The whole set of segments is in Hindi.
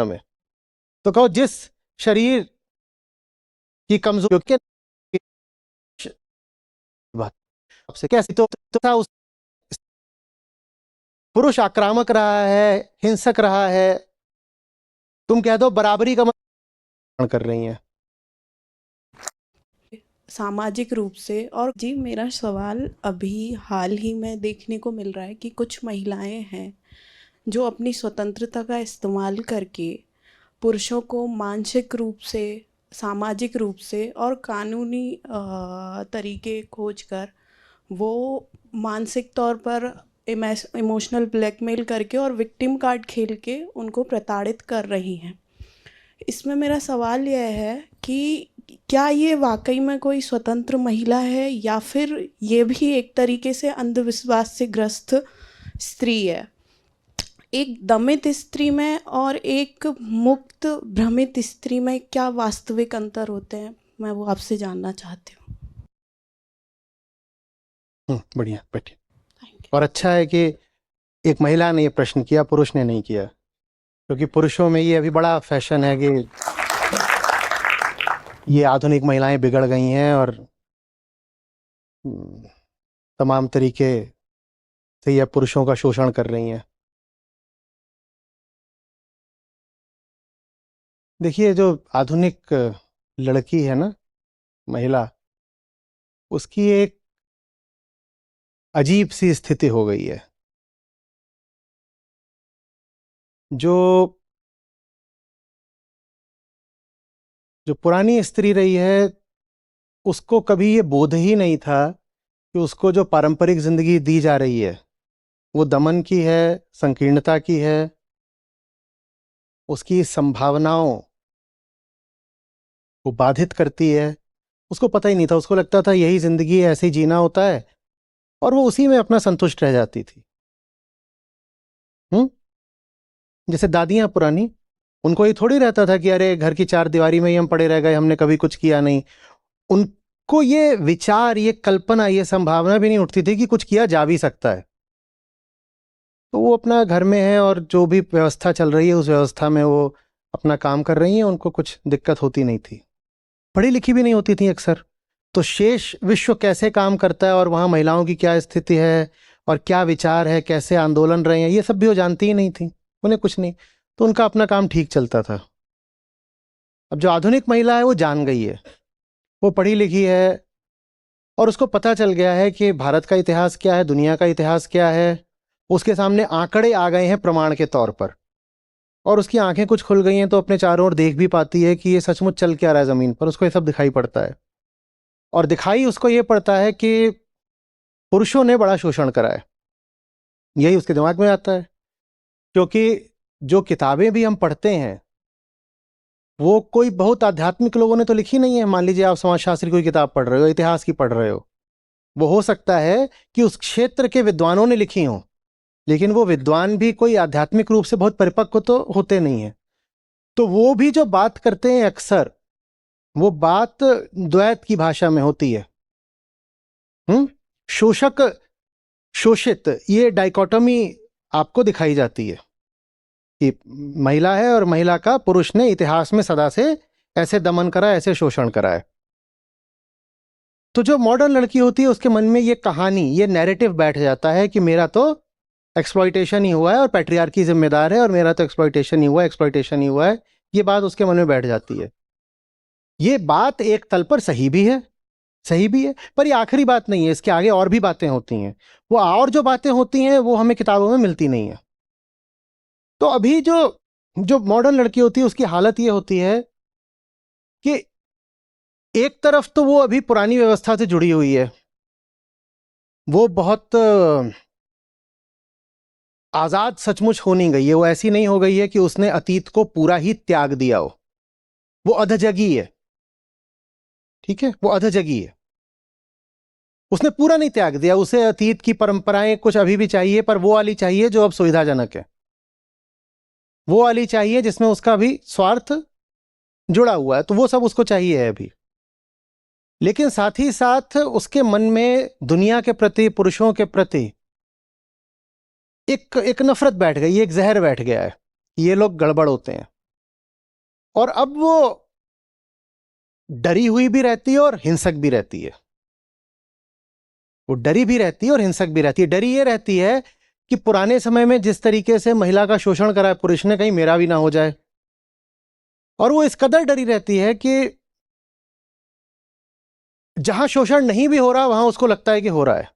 में। तो कहो जिस शरीर की कमजोरी के बात आपसे कैसी तो था उस पुरुष आक्रामक रहा है, हिंसक रहा है, तुम कह दो बराबरी का कर रही हैं सामाजिक रूप से। और जी मेरा सवाल अभी हाल ही में देखने को मिल रहा है कि कुछ महिलाएं हैं जो अपनी स्वतंत्रता का इस्तेमाल करके पुरुषों को मानसिक रूप से, सामाजिक रूप से और कानूनी तरीके खोज कर वो मानसिक तौर पर इमोशनल ब्लैकमेल करके और विक्टिम कार्ड खेल के उनको प्रताड़ित कर रही हैं। इसमें मेरा सवाल यह है कि क्या ये वाकई में कोई स्वतंत्र महिला है या फिर ये भी एक तरीके से अंधविश्वास से ग्रस्त स्त्री है। एक दमित स्त्री में और एक मुक्त भ्रमित स्त्री में क्या वास्तविक अंतर होते हैं, मैं वो आपसे जानना चाहती हूँ। बढ़िया, बैठिए। और अच्छा है कि एक महिला ने ये प्रश्न किया, पुरुष ने नहीं किया, क्योंकि पुरुषों में ये अभी बड़ा फैशन है कि ये आधुनिक महिलाएं बिगड़ गई हैं और तमाम तरीके से ये पुरुषों का शोषण कर रही हैं। देखिए, जो आधुनिक लड़की है ना, महिला, उसकी एक अजीब सी स्थिति हो गई है। जो जो पुरानी स्त्री रही है उसको कभी ये बोध ही नहीं था कि उसको जो पारंपरिक जिंदगी दी जा रही है वो दमन की है, संकीर्णता की है, उसकी संभावनाओं को बाधित करती है। उसको पता ही नहीं था, उसको लगता था यही जिंदगी है, ऐसे ही जीना होता है, और वो उसी में अपना संतुष्ट रह जाती थी। जैसे दादियां पुरानी, उनको ये थोड़ी रहता था कि अरे घर की चार दीवारी में ही हम पड़े रह गए, हमने कभी कुछ किया नहीं। उनको ये विचार, ये कल्पना, ये संभावना भी नहीं उठती थी कि कुछ किया जा भी सकता है। तो वो अपना घर में है और जो भी व्यवस्था चल रही है उस व्यवस्था में वो अपना काम कर रही हैं, उनको कुछ दिक्कत होती नहीं थी। पढ़ी लिखी भी नहीं होती थी अक्सर। तो शेष विश्व कैसे काम करता है और वहाँ महिलाओं की क्या स्थिति है और क्या विचार है, कैसे आंदोलन रहे हैं, ये सब भी वो जानती ही नहीं थी, उन्हें कुछ नहीं। तो उनका अपना काम ठीक चलता था। अब जो आधुनिक महिला है वो जान गई है, वो पढ़ी लिखी है और उसको पता चल गया है कि भारत का इतिहास क्या है, दुनिया का इतिहास क्या है। उसके सामने आंकड़े आ गए हैं प्रमाण के तौर पर, और उसकी आंखें कुछ खुल गई हैं, तो अपने चारों ओर देख भी पाती है कि ये सचमुच चल क्या रहा है जमीन पर। उसको ये सब दिखाई पड़ता है, और दिखाई उसको ये पड़ता है कि पुरुषों ने बड़ा शोषण करा है। यही उसके दिमाग में आता है, क्योंकि जो किताबें भी हम पढ़ते हैं वो कोई बहुत आध्यात्मिक लोगों ने तो लिखी नहीं है। मान लीजिए आप समाजशास्त्र की कोई किताब पढ़ रहे हो, इतिहास की पढ़ रहे हो, वो हो सकता है कि उस क्षेत्र के विद्वानों ने लिखी हो, लेकिन वो विद्वान भी कोई आध्यात्मिक रूप से बहुत परिपक्व तो होते नहीं है। तो वो भी जो बात करते हैं अक्सर, वो बात द्वैत की भाषा में होती है। शोषक शोषित, ये डाइकोटोमी आपको दिखाई जाती है कि महिला है और महिला का पुरुष ने इतिहास में सदा से ऐसे दमन करा, ऐसे शोषण करा है। तो जो मॉडर्न लड़की होती है उसके मन में ये कहानी, ये नैरेटिव बैठ जाता है कि मेरा तो एक्सप्लॉइटेशन ही हुआ है और पैट्रियार्की जिम्मेदार है, और मेरा तो एक्सप्लॉइटेशन ही हुआ है, एक्सप्लॉइटेशन ही हुआ है। ये बात उसके मन में बैठ जाती है। ये बात एक तल पर सही भी है, सही भी है, पर ये आखिरी बात नहीं है, इसके आगे और भी बातें होती हैं। वो और जो बातें होती हैं वो हमें किताबों में मिलती नहीं है। तो अभी जो जो मॉडर्न लड़की होती है उसकी हालत ये होती है कि एक तरफ तो वो अभी पुरानी व्यवस्था से जुड़ी हुई है, वो बहुत आजाद सचमुच हो नहीं गई है। वो ऐसी नहीं हो गई है कि उसने अतीत को पूरा ही त्याग दिया हो, वो अधजगी है। ठीक है, वो अधजगी है, उसने पूरा नहीं त्याग दिया। उसे अतीत की परंपराएं कुछ अभी भी चाहिए, पर वो वाली चाहिए जो अब सुविधाजनक है, वो वाली चाहिए जिसमें उसका भी स्वार्थ जुड़ा हुआ है, तो वो सब उसको चाहिए है अभी। लेकिन साथ ही साथ उसके मन में दुनिया के प्रति, पुरुषों के प्रति एक नफरत बैठ गई, एक जहर बैठ गया है। ये लोग गड़बड़ होते हैं, और अब वो डरी हुई भी रहती है और हिंसक भी रहती है। वो डरी भी रहती है और हिंसक भी रहती है। डरी ये रहती है कि पुराने समय में जिस तरीके से महिला का शोषण करा है पुरुष ने, कहीं मेरा भी ना हो जाए। और वो इस कदर डरी रहती है कि जहां शोषण नहीं भी हो रहा वहां उसको लगता है कि हो रहा है,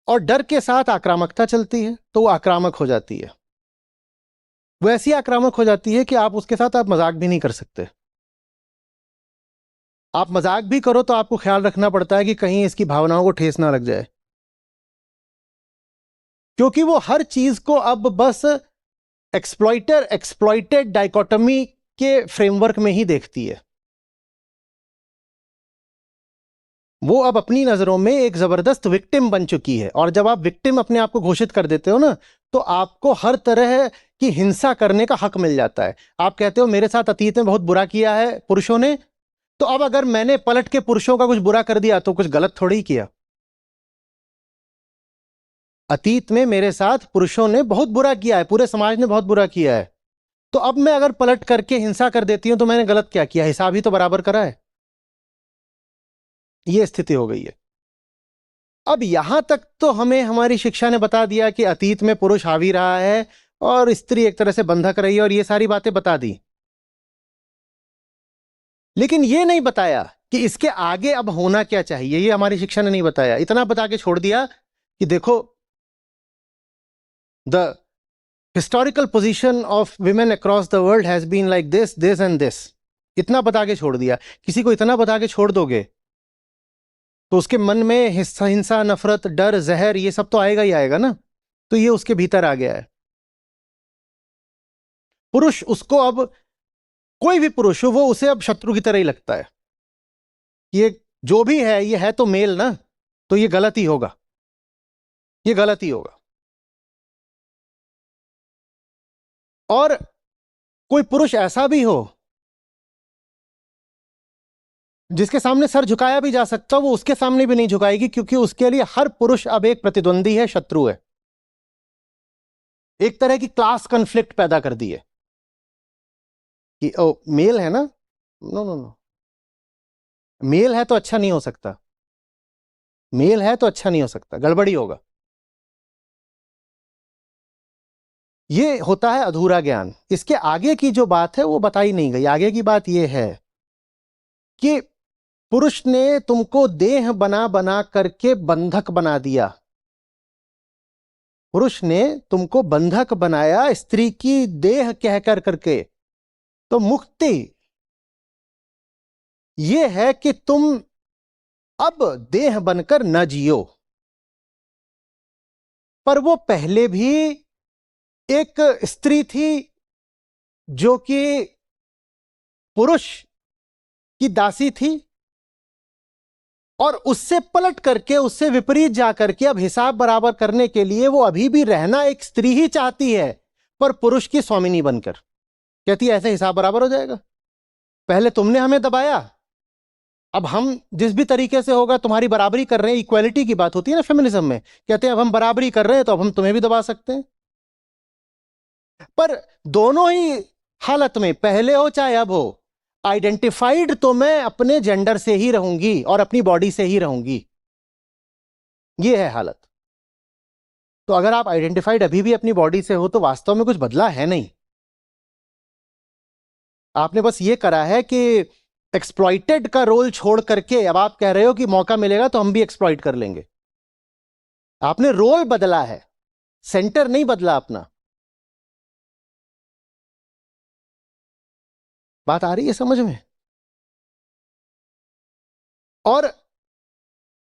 और डर के साथ आक्रामकता चलती है, तो वो आक्रामक हो जाती है। वो ऐसी आक्रामक हो जाती है कि आप उसके साथ आप मजाक भी नहीं कर सकते। आप मजाक भी करो तो आपको ख्याल रखना पड़ता है कि कहीं इसकी भावनाओं को ठेस ना लग जाए, क्योंकि वो हर चीज को अब बस एक्सप्लॉइटर एक्सप्लॉइटेड डाइकोटमी के फ्रेमवर्क में ही देखती है। वो अब अपनी नजरों में एक जबरदस्त विक्टिम बन चुकी है, और जब आप विक्टिम अपने आप को घोषित कर देते हो ना, तो आपको हर तरह की हिंसा करने का हक मिल जाता है। आप कहते हो मेरे साथ अतीत में बहुत बुरा किया है पुरुषों ने, तो अब अगर मैंने पलट के पुरुषों का कुछ बुरा कर दिया तो कुछ गलत थोड़ी ही किया। अतीत में मेरे साथ पुरुषों ने बहुत बुरा किया है, पूरे समाज ने बहुत बुरा किया है, तो अब मैं अगर पलट करके हिंसा कर देती हूं तो मैंने गलत क्या किया? हिसाब ही तो बराबर करा है। यह स्थिति हो गई है। अब यहां तक तो हमें हमारी शिक्षा ने बता दिया कि अतीत में पुरुष हावी रहा है और स्त्री एक तरह से बंधक रही है, और ये सारी बातें बता दी। लेकिन ये नहीं बताया कि इसके आगे अब होना क्या चाहिए। ये हमारी शिक्षा ने नहीं बताया। इतना बता के छोड़ दिया कि देखो, the historical position of women across the world has been like this this and this. इतना बता के छोड़ दिया। किसी को इतना बता के छोड़ दोगे तो उसके मन में हिंसा, नफरत, डर, जहर, ये सब तो आएगा ही आएगा ना। तो ये उसके भीतर आ गया है। पुरुष उसको अब, कोई भी पुरुष हो, वो उसे अब शत्रु की तरह ही लगता है। ये जो भी है, ये है तो मेल ना, तो ये गलत ही होगा, ये गलत ही होगा। और कोई पुरुष ऐसा भी हो जिसके सामने सर झुकाया भी जा सकता, वो उसके सामने भी नहीं झुकाएगी, क्योंकि उसके लिए हर पुरुष अब एक प्रतिद्वंदी है, शत्रु है। एक तरह की क्लास कॉन्फ्लिक्ट पैदा कर दी है कि ओ मेल है ना, नो नो नो, मेल है तो अच्छा नहीं हो सकता, मेल है तो अच्छा नहीं हो सकता, गड़बड़ी होगा। ये होता है अधूरा ज्ञान। इसके आगे की जो बात है वो बताई नहीं गई। आगे की बात यह है कि पुरुष ने तुमको देह बना बना करके बंधक बना दिया। पुरुष ने तुमको बंधक बनाया, स्त्री की देह कहकर करके। तो मुक्ति यह है कि तुम अब देह बनकर न जियो। पर वो पहले भी एक स्त्री थी जो कि पुरुष की दासी थी, और उससे पलट करके, उससे विपरीत जाकर के अब हिसाब बराबर करने के लिए वो अभी भी रहना एक स्त्री ही चाहती है, पर पुरुष की स्वामिनी बनकर। कहती है ऐसे हिसाब बराबर हो जाएगा। पहले तुमने हमें दबाया, अब हम जिस भी तरीके से होगा तुम्हारी बराबरी कर रहे हैं। इक्वालिटी की बात होती है ना फेमिनिज्म में, कहते हैं अब हम बराबरी कर रहे हैं तो अब हम तुम्हें भी दबा सकते हैं। पर दोनों ही हालत में, पहले हो चाहे अब हो, आइडेंटिफाइड तो मैं अपने जेंडर से ही रहूंगी और अपनी बॉडी से ही रहूंगी। ये है हालत। तो अगर आप आइडेंटिफाइड अभी भी अपनी बॉडी से हो तो वास्तव में कुछ बदला है नहीं। आपने बस ये करा है कि एक्सप्लॉइटेड का रोल छोड़ करके अब आप कह रहे हो कि मौका मिलेगा तो हम भी एक्सप्लॉइट कर लेंगे। आपने रोल बदला है, सेंटर नहीं बदला अपना। बात आ रही है समझ में? और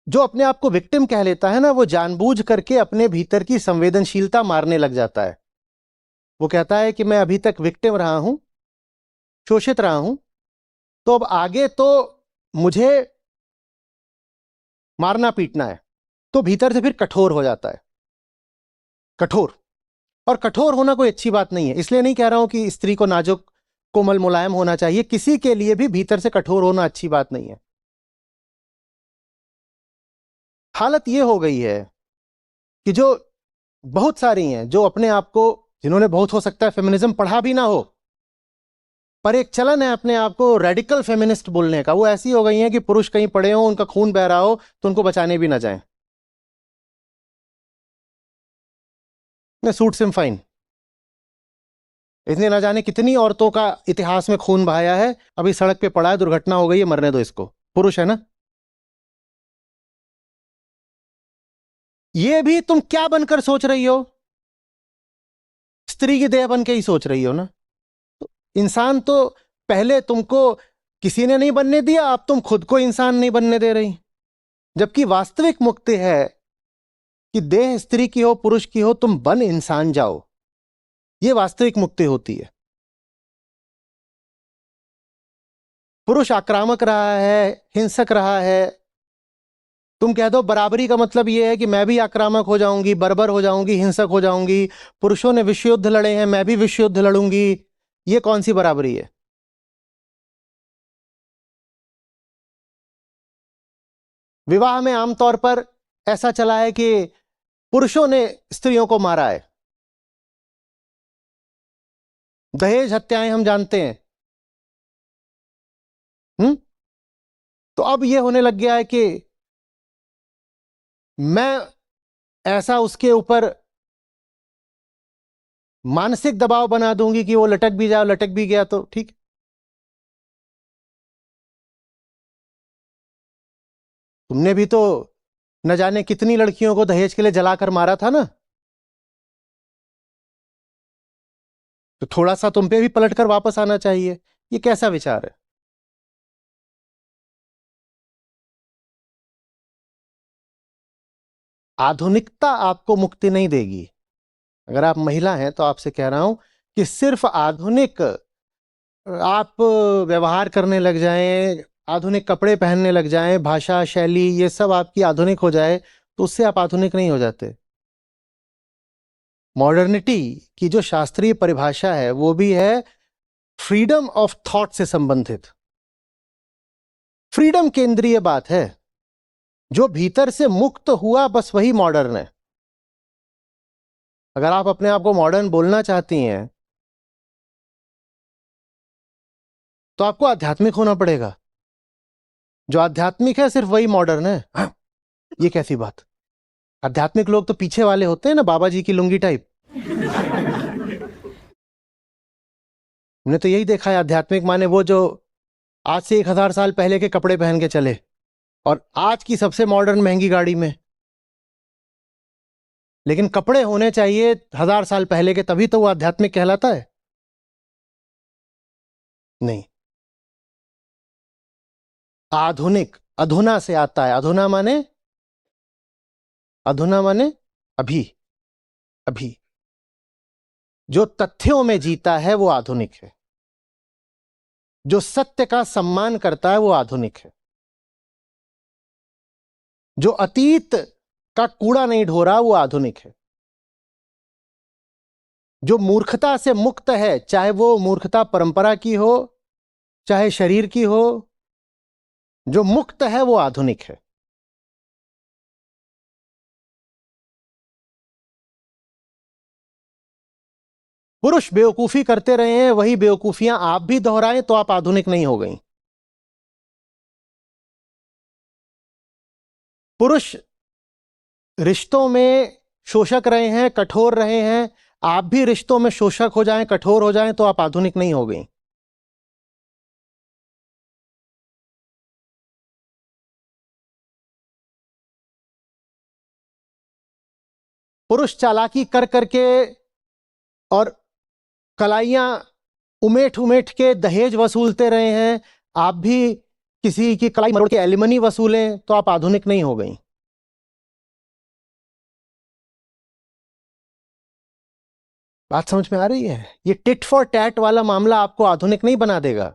जो अपने आप को विक्टिम कह लेता है ना, वो जानबूझ करके अपने भीतर की संवेदनशीलता मारने लग जाता है। वो कहता है कि मैं अभी तक विक्टिम रहा हूं, शोषित रहा हूं, तो अब आगे तो मुझे मारना पीटना है। तो भीतर से फिर कठोर हो जाता है, कठोर। और कठोर होना कोई अच्छी बात नहीं है। इसलिए नहीं कह रहा हूं कि स्त्री को नाजुक, कोमल, मुलायम होना चाहिए। किसी के लिए भी भीतर से कठोर होना अच्छी बात नहीं है। हालत यह हो गई है कि जो बहुत सारी हैं जो अपने आप को, जिन्होंने बहुत हो सकता है फेमिनिज्म पढ़ा भी ना हो, पर एक चलन है अपने आप को रेडिकल फेमिनिस्ट बोलने का, वो ऐसी हो गई हैं कि पुरुष कहीं पड़े हो, उनका खून बह रहा हो तो उनको बचाने भी ना जाएं। ने सूट सिम फाइन, इसने ना जाने कितनी औरतों का इतिहास में खून बहाया है, अभी सड़क पे पड़ा है, दुर्घटना हो गई है, मरने दो इसको, पुरुष है ना। ये भी तुम क्या बनकर सोच रही हो? स्त्री की देह बन के ही सोच रही हो ना। तो इंसान तो पहले तुमको किसी ने नहीं बनने दिया, अब तुम खुद को इंसान नहीं बनने दे रही। जबकि वास्तविक मुक्ति है कि देह स्त्री की हो पुरुष की हो, तुम बन इंसान जाओ, ये वास्तविक मुक्ति होती है। पुरुष आक्रामक रहा है, हिंसक रहा है, तुम कह दो बराबरी का मतलब यह है कि मैं भी आक्रामक हो जाऊंगी, बर्बर हो जाऊंगी, हिंसक हो जाऊंगी। पुरुषों ने विश्व युद्ध लड़े हैं, मैं भी विश्व युद्ध लड़ूंगी। ये कौन सी बराबरी है? विवाह में आमतौर पर ऐसा चला है कि पुरुषों ने स्त्रियों को मारा है। दहेज हत्याएं हम जानते हैं। तो अब यह होने लग गया है कि मैं ऐसा उसके ऊपर मानसिक दबाव बना दूंगी कि वो लटक भी जाए, लटक भी गया तो ठीक। तुमने भी तो न जाने कितनी लड़कियों को दहेज के लिए जलाकर मारा था ना, तो थोड़ा सा तुम पे भी पलटकर वापस आना चाहिए। ये कैसा विचार है? आधुनिकता आपको मुक्ति नहीं देगी। अगर आप महिला हैं तो आपसे कह रहा हूं कि सिर्फ आधुनिक आप व्यवहार करने लग जाएं, आधुनिक कपड़े पहनने लग जाएं, भाषा शैली ये सब आपकी आधुनिक हो जाए, तो उससे आप आधुनिक नहीं हो जाते। मॉडर्निटी की जो शास्त्रीय परिभाषा है वो भी है फ्रीडम ऑफ थॉट से संबंधित। फ्रीडम केंद्रीय बात है। जो भीतर से मुक्त हुआ बस वही मॉडर्न है। अगर आप अपने आप को मॉडर्न बोलना चाहती हैं तो आपको आध्यात्मिक होना पड़ेगा। जो आध्यात्मिक है सिर्फ वही मॉडर्न है। हाँ, ये कैसी बात? आध्यात्मिक लोग तो पीछे वाले होते हैं ना, बाबा जी की लुंगी टाइप। हमने तो यही देखा है, आध्यात्मिक माने वो जो आज से 1000 साल पहले के कपड़े पहन के चले और आज की सबसे मॉडर्न महंगी गाड़ी में। लेकिन कपड़े होने चाहिए 1000 साल पहले के, तभी तो वो आध्यात्मिक कहलाता है। नहीं, आधुनिक अधुना से आता है। अधुना माने अभी। अभी जो तथ्यों में जीता है वो आधुनिक है। जो सत्य का सम्मान करता है वो आधुनिक है। जो अतीत का कूड़ा नहीं ढो रहा वो आधुनिक है। जो मूर्खता से मुक्त है, चाहे वो मूर्खता परंपरा की हो चाहे शरीर की हो, जो मुक्त है वो आधुनिक है। पुरुष बेवकूफी करते रहे हैं, वही बेवकूफियां आप भी दोहराएं तो आप आधुनिक नहीं हो गई। पुरुष रिश्तों में शोषक रहे हैं, कठोर रहे हैं, आप भी रिश्तों में शोषक हो जाएं, कठोर हो जाएं तो आप आधुनिक नहीं हो गई। पुरुष चालाकी कर करके और कलाइयां उमेठ उमेठ के दहेज वसूलते रहे हैं, आप भी किसी की कलाई मरोड़ के एलिमनी वसूलें तो आप आधुनिक नहीं हो गई। बात समझ में आ रही है? ये टिट फॉर टैट वाला मामला आपको आधुनिक नहीं बना देगा।